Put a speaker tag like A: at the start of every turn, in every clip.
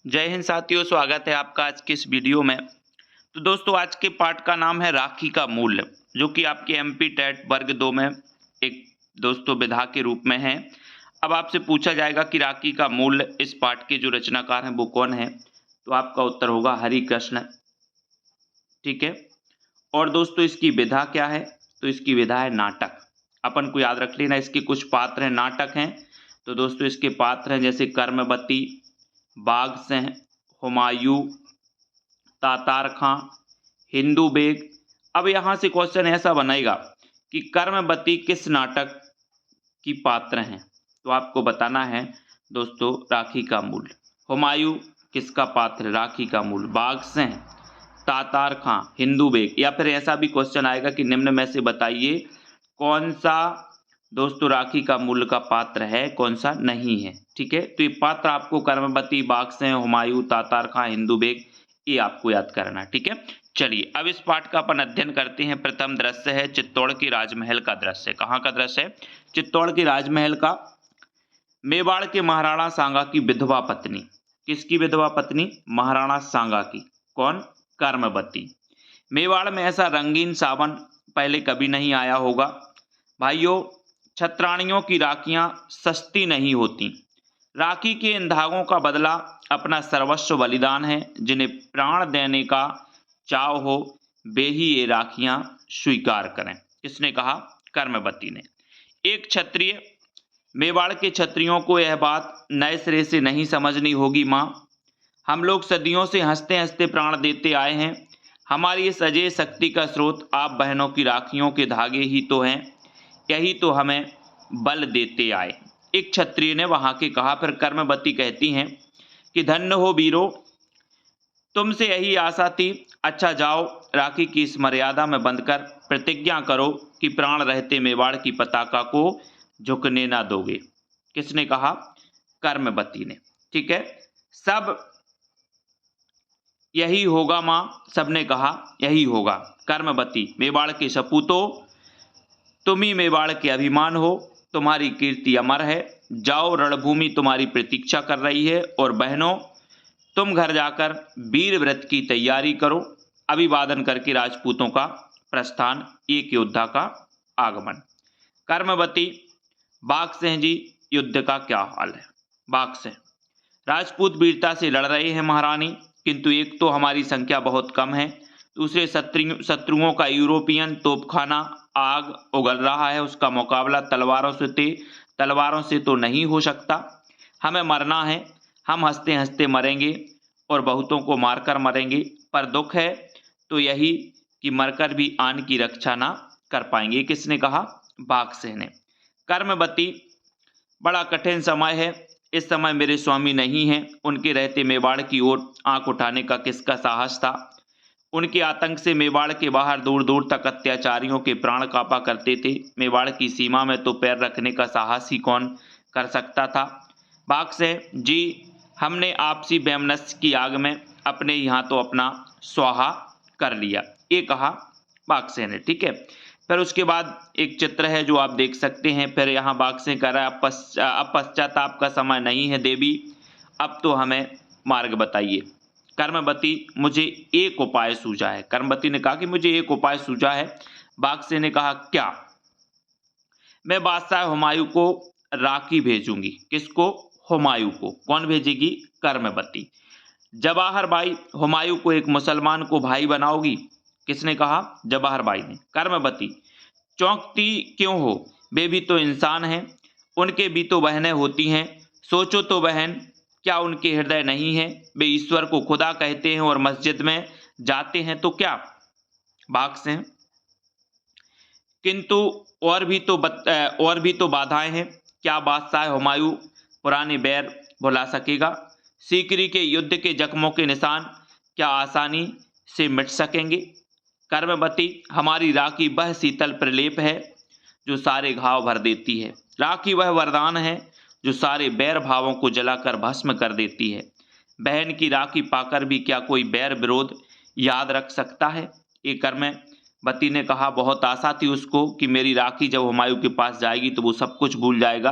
A: जय हिंद साथियों, स्वागत है आपका आज के इस वीडियो में। तो दोस्तों, आज के पाठ का नाम है राखी का मूल्य, जो कि आपके एमपी टेट वर्ग 2 में एक दोस्तों विधा के रूप में है। अब आपसे पूछा जाएगा कि राखी का मूल्य, इस पाठ के जो रचनाकार हैं वो कौन है, तो आपका उत्तर होगा हरिकृष्ण। ठीक है। और दोस्तों, इसकी विधा क्या है, तो इसकी विधा है नाटक। अपन को याद रख लेना, इसके कुछ पात्र हैं, नाटक हैं। तो दोस्तों, इसके पात्र हैं जैसे कर्मवती, बाघ सिंह, हुमायूं, तातार खां, हिंदू बेग। अब यहां से क्वेश्चन ऐसा बनेगा कि कर्मवती किस नाटक की पात्र हैं, तो आपको बताना है दोस्तों राखी का मूल्य। हुमायूं किसका पात्र, राखी का मूल्य। बाघ सिंह, तातार खां, हिंदू बेग। या फिर ऐसा भी क्वेश्चन आएगा कि निम्न में से बताइए कौन सा दोस्तों राखी का मूल्य का पात्र है, कौन सा नहीं है। ठीक है, तो ये पात्र आपको कर्मवती, बाघ सिंह, हुमायूं, तातार खां, हिंदू बेग, ये आपको याद करना है। ठीक है, चलिए अब इस पाठ का अपन अध्ययन करते हैं। प्रथम दृश्य है चित्तौड़ के राजमहल का दृश्य। कहाँ का दृश्य है? चित्तौड़ के राजमहल का। मेवाड़ के महाराणा सांगा की विधवा पत्नी। किसकी विधवा पत्नी? महाराणा सांगा की। कौन? कर्मवती। मेवाड़ में ऐसा रंगीन सावन पहले कभी नहीं आया होगा। भाइयों, छत्राणियों की राखियां सस्ती नहीं होती। राखी के इन धागों का बदला अपना सर्वस्व बलिदान है। जिन्हें प्राण देने का चाव हो वे ही ये राखियां स्वीकार करें। किसने कहा? कर्मवती ने। एक क्षत्रिय, मेवाड़ के क्षत्रियों को यह बात नए सिरे से नहीं समझनी होगी। माँ, हम लोग सदियों से हंसते हंसते प्राण देते आए हैं। हमारी इस अजय शक्ति का स्रोत आप बहनों की राखियों के धागे ही तो हैं। यही तो हमें बल देते आए। एक क्षत्रिय ने वहां के कहा। फिर कर्मवती कहती हैं कि धन्य हो वीरो, तुमसे यही आशा थी। अच्छा जाओ, राखी की इस मर्यादा में बंधकर प्रतिज्ञा करो कि प्राण रहते मेवाड़ की पताका को झुकने ना दोगे। किसने कहा? कर्मवती ने। ठीक है, सब यही होगा मां, सबने कहा यही होगा। कर्मवती, मेवाड़ के सपूतों, तुम ही मेवाड़ के अभिमान हो। तुम्हारी कीर्ति अमर है। जाओ, रणभूमि तुम्हारी प्रतीक्षा कर रही है। और बहनों, तुम घर जाकर वीर व्रत की तैयारी करो। अभिवादन करके राजपूतों का प्रस्थान, एक योद्धा का आगमन। कर्मवती, बाघ सिंह जी, युद्ध का क्या हाल है? बाघ सिंह, राजपूत वीरता से लड़ रहे हैं महारानी, किंतु एक तो हमारी संख्या बहुत कम है, दूसरे शत्रुओं का यूरोपियन तोपखाना आग उगल रहा है। उसका मुकाबला तलवारों से तो नहीं हो सकता। हमें मरना है, हम हंसते हंसते मरेंगे और बहुतों को मारकर मरेंगे। पर दुख है तो यही कि मरकर भी आन की रक्षा ना कर पाएंगे। किसने कहा? बाघ सिंह ने। कर्मवती, बड़ा कठिन समय है। इस समय मेरे स्वामी नहीं हैं। उनके रहते मेवाड़ की ओर आंख उठाने का किसका साहस था? उनके आतंक से मेवाड़ के बाहर दूर दूर तक अत्याचारियों के प्राण कांपा करते थे। मेवाड़ की सीमा में तो पैर रखने का साहस ही कौन कर सकता था? बाघ सिंह जी, हमने आपसी वैमनस्य की आग में अपने ही हाथों अपना स्वाहा कर लिया, ये कहा बाघ सिंह ने। ठीक है, फिर उसके बाद एक चित्र है जो आप देख सकते हैं। फिर यहाँ बाघ सिंह कह रहा है अब पश्चाताप का समय नहीं है देवी, अब तो हमें मार्ग बताइए। कर्मवती, मुझे एक उपाय सूझा है। कर्मवती ने कहा कि मुझे एक उपाय सूझा है। बाघ सिंह ने कहा क्या? मैं बादशाह हुमायूं को राखी भेजूंगी। किसको? हुमायूं को। कौन भेजेगी? कर्मवती। जवाहर बाई, हुमायूं को एक मुसलमान को भाई बनाओगी। किसने कहा? जवाहर बाई ने। कर्मवती, चौंकती क्यों हो? वे भी तो इंसान हैं, उनके भी तो बहनें होती हैं। सोचो तो बहन, क्या उनके हृदय नहीं है? वे ईश्वर को खुदा कहते हैं और मस्जिद में जाते हैं तो क्या? बाघ सिंह, किंतु और भी तो बाधाएं हैं। क्या बादशाह हुमायूं पुराने बैर भुला सकेगा? सीकरी के युद्ध के जख्मों के निशान क्या आसानी से मिट सकेंगे? कर्मवती, हमारी राखी वह शीतल प्रलेप है जो सारे घाव भर देती है। राखी वह वरदान है जो सारे बैर भावों को जलाकर भस्म कर देती है। बहन की राखी पाकर भी क्या कोई बैर विरोध याद रख सकता है? ये कर्मवती ने कहा। बहुत आशा थी उसको कि मेरी राखी जब हुमायूं के पास जाएगी तो वो सब कुछ भूल जाएगा।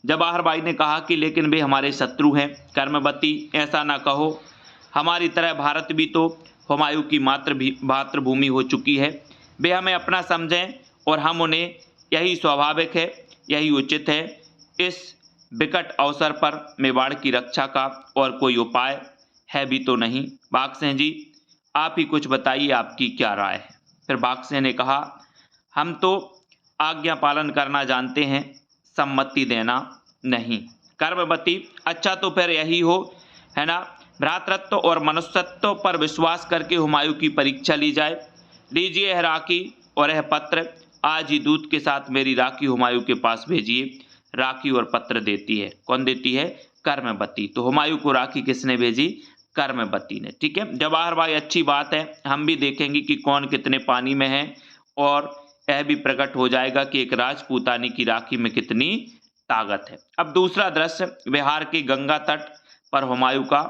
A: जवाहर भाई ने कहा कि लेकिन वे हमारे शत्रु हैं। कर्मवती, ऐसा ना कहो, हमारी तरह भारत भी तो हुमायूं की मातृभूमि हो चुकी है। वे हमें अपना समझें और हम उन्हें, यही स्वाभाविक है, यही उचित है। इस विकट अवसर पर मेवाड़ की रक्षा का और कोई उपाय है भी तो नहीं। बाघसेन जी, आप ही कुछ बताइए, आपकी क्या राय है। फिर बाघसेन ने कहा, हम तो आज्ञा पालन करना जानते हैं, सम्मति देना नहीं। कर्मवती, अच्छा तो फिर यही हो, है ना, भ्रातृत्व और मनुष्यत्व पर विश्वास करके हुमायूं की परीक्षा ली जाए। लीजिए यह राखी और यह पत्र, आज ही दूत के साथ मेरी राखी हुमायूं के पास भेजिए। राखी और पत्र देती है, कौन देती है? कर्मवती। तो हुमायूं को राखी किसने भेजी? कर्मवती ने। ठीक है जवाहर भाई, अच्छी बात है, हम भी देखेंगे कि कौन कितने पानी में है और यह भी प्रकट हो जाएगा कि एक राजपूतानी की राखी में कितनी ताकत है। अब दूसरा दृश्य, बिहार के गंगा तट पर हुमायूं का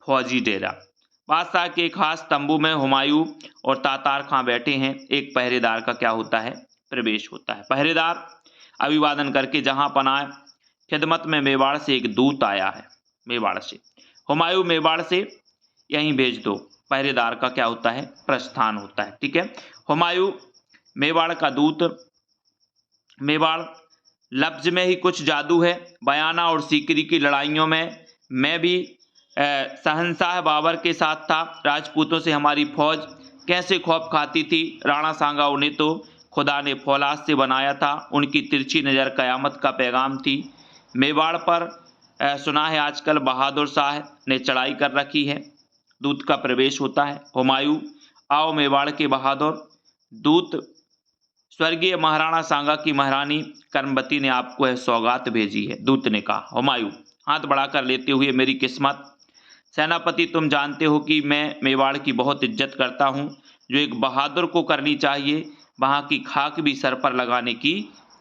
A: फौजी डेरा। बादशाह के खास तंबू में हुमायूं और तातार खां बैठे हैं। एक पहरेदार का क्या होता है? प्रवेश होता है। पहरेदार अभिवादन करके जहां पनाह, खिदमत में मेवाड़ से एक दूत आया है। मेवाड़ से हुमायूं, मेवाड़ से यहीं भेज दो। पहरेदार का क्या होता है? प्रस्थान होता है। ठीक है, हुमायूं मेवाड़ का दूत। मेवाड़ लफ्ज में ही कुछ जादू है। बयाना और सीकरी की लड़ाइयों में मैं भी शहंशाह बाबर के साथ था। राजपूतों से हमारी फौज कैसे खौफ खाती थी। राणा सांगा उन्हें तो खुदा ने फौलाद से बनाया था। उनकी तिरछी नज़र कयामत का पैगाम थी। मेवाड़ पर सुना है आजकल बहादुर शाह ने चढ़ाई कर रखी है। दूत का प्रवेश होता है। हुमायूं, आओ मेवाड़ के बहादुर। दूत, स्वर्गीय महाराणा सांगा की महारानी कर्मवती ने आपको यह सौगात भेजी है। दूत ने कहा। हुमायूं हाथ बढ़ाकर लेते हुए, मेरी किस्मत सेनापति, तुम जानते हो कि मैं मेवाड़ की बहुत इज्जत करता हूँ। जो एक बहादुर को करनी चाहिए, वहाँ की खाक भी सर पर लगाने की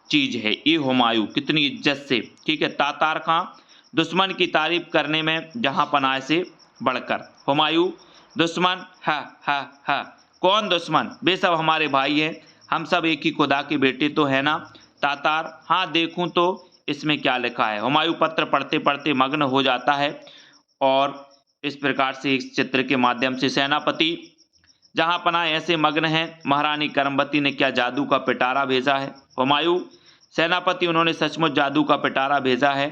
A: चीज़ है। ये हुमायूं कितनी इज्जत से। ठीक है, तातार खां, दुश्मन की तारीफ करने में जहाँ पनाह से बढ़कर। हुमायूं, दुश्मन? हा, कौन दुश्मन? वे सब हमारे भाई हैं, हम सब एक ही खुदा के बेटे तो है ना। तातार, हाँ देखूं तो इसमें क्या लिखा है। हुमायूं पत्र पढ़ते पढ़ते मग्न हो जाता है और इस प्रकार से इस चित्र के माध्यम से, सेनापति जहां पनाह ऐसे मग्न हैं, महारानी कर्मवती ने क्या जादू का पिटारा भेजा है? हुमायूं, सेनापति, उन्होंने सचमुच जादू का पिटारा भेजा है।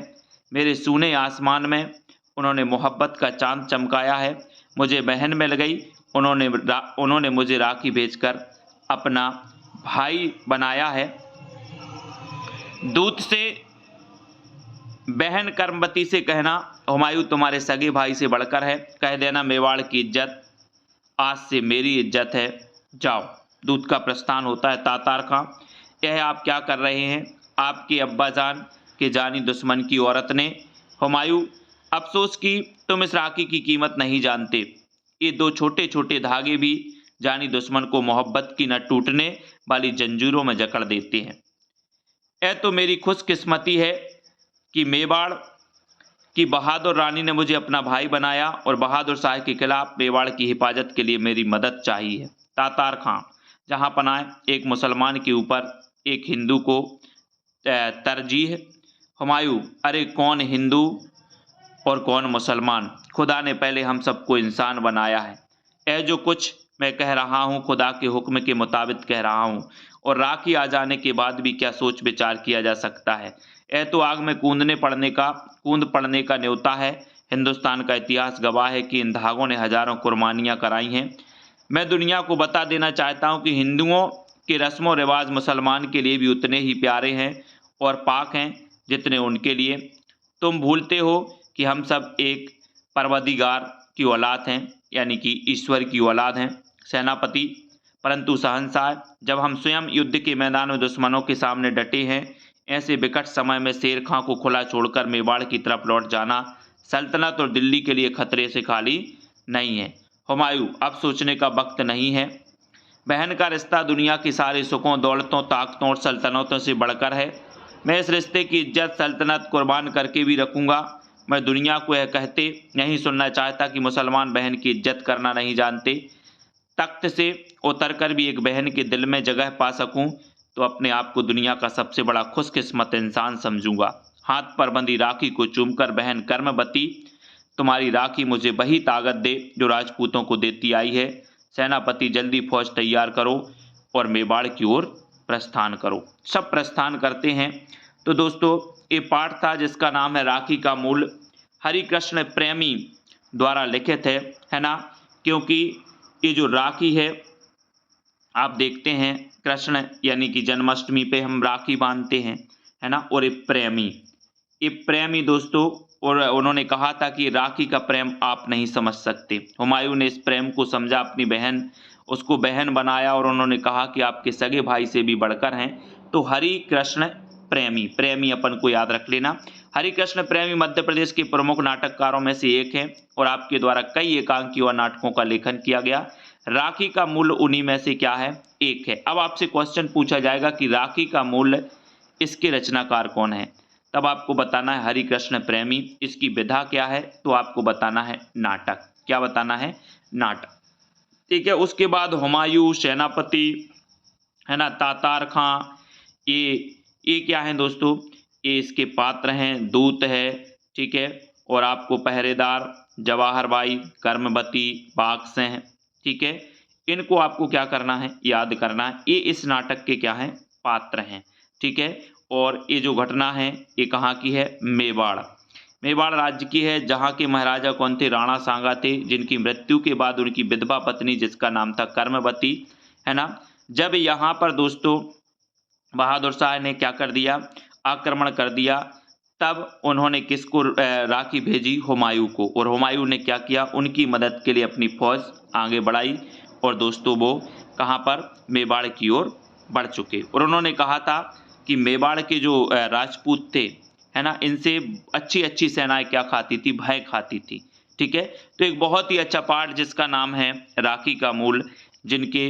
A: मेरे सूने आसमान में उन्होंने मोहब्बत का चांद चमकाया है। मुझे बहन मिल गई। उन्होंने मुझे राखी भेजकर अपना भाई बनाया है। दूत से बहन कर्मवती से कहना, हुमायूं तुम्हारे सगे भाई से बढ़कर है। कह देना मेवाड़ की इज्जत आज से मेरी इज्जत है। जाओ। दूत का प्रस्थान होता है। तातार खां, यह आप क्या कर रहे हैं? आपके अब्बाजान के जानी दुश्मन की औरत ने। हुमायूं, अफसोस कि तुम इस राखी की कीमत नहीं जानते। ये दो छोटे छोटे धागे भी जानी दुश्मन को मोहब्बत की न टूटने वाली जंजीरों में जकड़ देते हैं। यह तो मेरी खुशकिस्मती है कि मेवाड़ की बहादुर रानी ने मुझे अपना भाई बनाया और बहादुर शाह के खिलाफ मेवाड़ की हिफाजत के लिए मेरी मदद चाहिए। तातार खां, जहां पनाह, एक मुसलमान के ऊपर एक हिंदू को तरजीह। हुमायूं, अरे कौन हिंदू और कौन मुसलमान? खुदा ने पहले हम सबको इंसान बनाया है। यह जो कुछ मैं कह रहा हूँ खुदा के हुक्म के मुताबिक कह रहा हूँ, और राखी आ जाने के बाद भी क्या सोच विचार किया जा सकता है? यह तो आग में कूद पड़ने का न्योता है। हिंदुस्तान का इतिहास गवाह है कि इन धागों ने हजारों कुर्बानियाँ कराई हैं। मैं दुनिया को बता देना चाहता हूँ कि हिंदुओं के रस्म व रिवाज मुसलमान के लिए भी उतने ही प्यारे हैं और पाक हैं जितने उनके लिए। तुम भूलते हो कि हम सब एक परवदिगार की औलाद हैं, यानी कि ईश्वर की औलाद हैं। सेनापति, परंतु शहंशाह, जब हम स्वयं युद्ध के मैदान में दुश्मनों के सामने डटे हैं, ऐसे विकट समय में शेर खां को खुला छोड़कर मेवाड़ की तरफ लौट जाना सल्तनत और दिल्ली के लिए खतरे से खाली नहीं है। हुमायूं, अब सोचने का वक्त नहीं है। बहन का रिश्ता दुनिया की सारे सुखों, दौलतों, ताकतों और सल्तनतों से बढ़कर है। मैं इस रिश्ते की इज्जत सल्तनत कुर्बान करके भी रखूँगा। मैं दुनिया को यह कहते नहीं सुनना चाहता कि मुसलमान बहन की इज्जत करना नहीं जानते। तख्त से उतरकर भी एक बहन के दिल में जगह पा सकूं तो अपने आप को दुनिया का सबसे बड़ा खुशकिस्मत इंसान समझूंगा। हाथ पर बंधी राखी को चूमकर बहन कर्मवती, तुम्हारी राखी मुझे वही ताकत दे जो राजपूतों को देती आई है। सेनापति जल्दी फौज तैयार करो और मेवाड़ की ओर प्रस्थान करो। सब प्रस्थान करते हैं। तो दोस्तों ये पाठ था जिसका नाम है राखी का मूल, हरिकृष्ण प्रेमी द्वारा लिखित है ना। क्योंकि ये जो राखी है आप देखते हैं कृष्ण यानी कि जन्माष्टमी पे हम राखी बांधते हैं, है ना। और ये प्रेमी दोस्तों, और उन्होंने कहा था कि राखी का प्रेम आप नहीं समझ सकते। हुमायूं ने इस प्रेम को समझा, अपनी बहन, उसको बहन बनाया और उन्होंने कहा कि आपके सगे भाई से भी बढ़कर हैं। तो हरि कृष्ण प्रेमी, प्रेमी अपन को याद रख लेना। हरि कृष्ण प्रेमी मध्य प्रदेश के प्रमुख नाटककारों में से एक हैं और आपके द्वारा कई एकांकियों और नाटकों का लेखन किया गया। राखी का मूल्य उन्हीं में से क्या है, एक है। अब आपसे क्वेश्चन पूछा जाएगा कि राखी का मूल्य, इसके रचनाकार कौन है, तब आपको बताना है हरिकृष्ण प्रेमी। इसकी विधा क्या है, तो आपको बताना है नाटक। क्या बताना है, नाटक। ठीक है। उसके बाद हुमायूं, सेनापति, है ना, तातार खां, ये क्या है दोस्तों, ये इसके पात्र हैं। दूत है, ठीक है, और आपको पहरेदार, जवाहर बाई, कर्मवती, बागसिंह, ठीक है, इनको आपको क्या करना है, याद करना है। ये इस नाटक के क्या हैं, पात्र हैं, ठीक है। और ये जो घटना है ये कहाँ की है, मेवाड़ राज्य की है, जहाँ के महाराजा कौन थे, राणा सांगा थे, जिनकी मृत्यु के बाद उनकी विधवा पत्नी जिसका नाम था कर्मवती, है ना। जब यहाँ पर दोस्तों बहादुर शाह ने क्या कर दिया, आक्रमण कर दिया, तब उन्होंने किसको राखी भेजी, हुमायूं को। और हुमायूं ने क्या किया, उनकी मदद के लिए अपनी फौज आगे बढ़ाई और दोस्तों वो कहाँ पर, मेवाड़ की ओर बढ़ चुके। और उन्होंने कहा था कि मेवाड़ के जो राजपूत थे, है ना, इनसे अच्छी अच्छी सेनाएं क्या खाती थी, भय खाती थी, ठीक है। तो एक बहुत ही अच्छा पाठ जिसका नाम है राखी का मूल, जिनके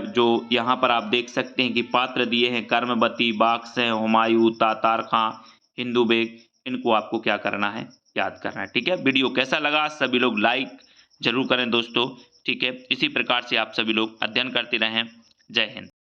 A: जो यहाँ पर आप देख सकते हैं कि पात्र दिए हैं, कर्मवती, बागसिंह, हुमायूं, तातार खां, हिंदू बेग, इनको आपको क्या करना है, याद करना है, ठीक है। वीडियो कैसा लगा, सभी लोग लाइक जरूर करें दोस्तों, ठीक है। इसी प्रकार से आप सभी लोग अध्ययन करते रहें। जय हिंद।